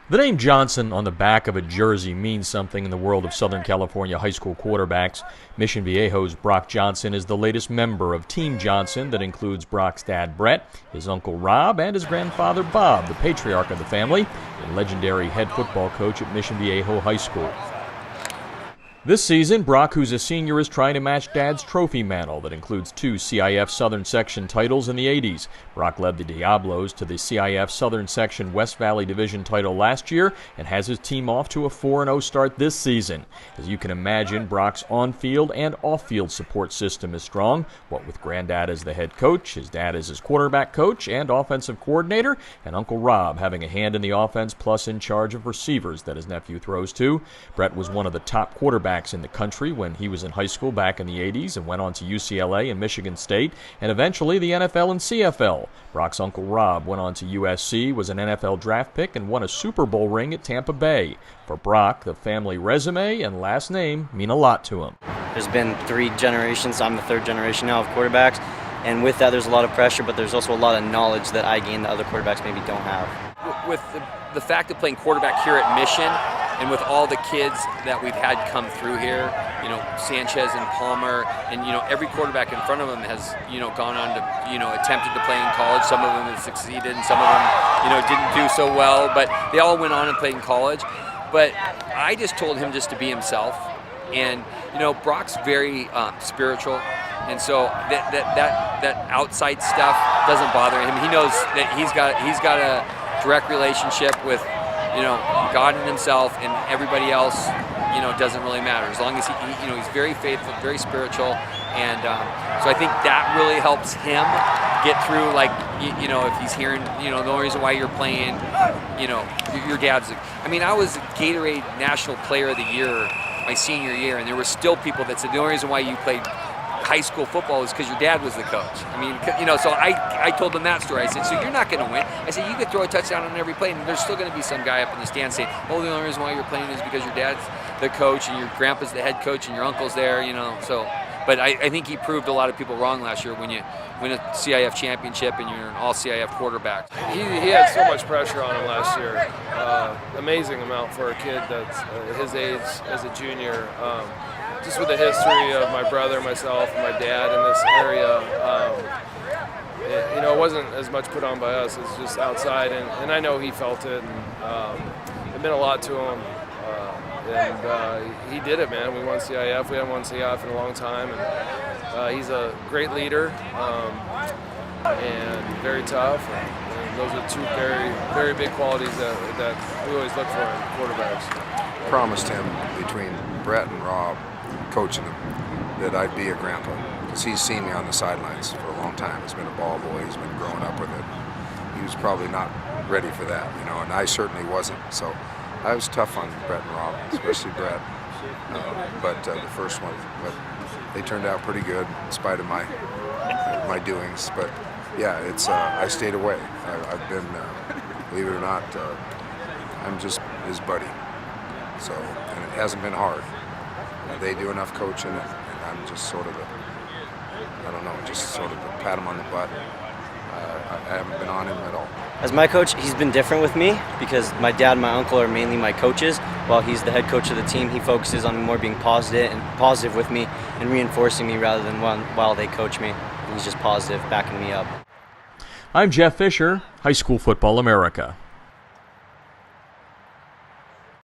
The name Johnson on the back of a jersey means something in the world of Southern California high school quarterbacks. Mission Viejo's Brock Johnson is the latest member of Team Johnson that includes Brock's dad, Brett, his uncle Rob, and his grandfather, Bob, the patriarch of the family and legendary head football coach at Mission Viejo High School. This season, Brock, who's a senior, is trying to match Dad's trophy mantle that includes 2 CIF Southern Section titles in the 80s. Brock led the Diablos to the CIF Southern Section West Valley Division title last year and has his team off to a 4-0 start this season. As you can imagine, Brock's on-field and off-field support system is strong, what with Granddad as the head coach, his dad as his quarterback coach and offensive coordinator, and Uncle Rob having a hand in the offense plus in charge of receivers that his nephew throws to. Brett was one of the top quarterbacks in the country when he was in high school back in the 80s and went on to UCLA and Michigan State and eventually the NFL and CFL. Brock's Uncle Rob went on to USC, was an NFL draft pick, and won a Super Bowl ring at Tampa Bay. For Brock, the family resume and last name mean a lot to him. There's been 3 generations. I'm the 3rd generation now of quarterbacks, and with that there's a lot of pressure, but there's also a lot of knowledge that I gained that other quarterbacks maybe don't have. With the fact of playing quarterback here at Mission, and with all the kids that we've had come through here, you know, Sanchez and Palmer, and, you know, every quarterback in front of them has, you know, gone on to, you know, attempted to play in college. Some of them have succeeded, and some of them, you know, didn't do so well, but they all went on and played in college. But I just told him just to be himself. And, you know, Brock's very spiritual, and so that outside stuff doesn't bother him. He knows that he's got a direct relationship with, you know, God and himself, and everybody else, you know, doesn't really matter. As long as he you know, he's very faithful, very spiritual, and so I think that really helps him get through. Like, you know, if he's hearing, you know, the only reason why you're playing, you know, your dad's. I mean, I was Gatorade National Player of the Year my senior year, and there were still people that said the only reason why you played high school football is because your dad was the coach. I mean, you know, so I told them that story. I said, so you're not going to win. I said, you could throw a touchdown on every play, and there's still going to be some guy up in the stand saying, oh, the only reason why you're playing is because your dad's the coach and your grandpa's the head coach and your uncle's there, you know. So, but I think he proved a lot of people wrong last year when you win a CIF championship and you're an all-CIF quarterback. He had so much pressure on him last year. Amazing amount for a kid that's his age as a junior. Just with the history of my brother, myself, and my dad in this area, you know, it wasn't as much put on by us as just outside, and I know he felt it, and it meant a lot to him, and he did it, man. We won CIF. We haven't won CIF in a long time, and he's a great leader and very tough, and those are 2 very, very big qualities that we always look for in quarterbacks. Promised him between Brett and Rob, coaching him, that I'd be a grandpa, because he's seen me on the sidelines for a long time. He's been a ball boy. He's been growing up with it. He was probably not ready for that, you know, and I certainly wasn't. So I was tough on Brett and Rob, especially Brett. But the first one, but they turned out pretty good in spite of my doings. But yeah, it's I stayed away. I've been, believe it or not, I'm just his buddy. So, and it hasn't been hard. They do enough coaching, and I'm just sort of I don't know, just sort of pat him on the butt. I haven't been on him at all. As my coach, he's been different with me because my dad and my uncle are mainly my coaches. While he's the head coach of the team, he focuses on more being positive with me and reinforcing me rather than while they coach me. He's just positive, backing me up. I'm Jeff Fisher, High School Football America.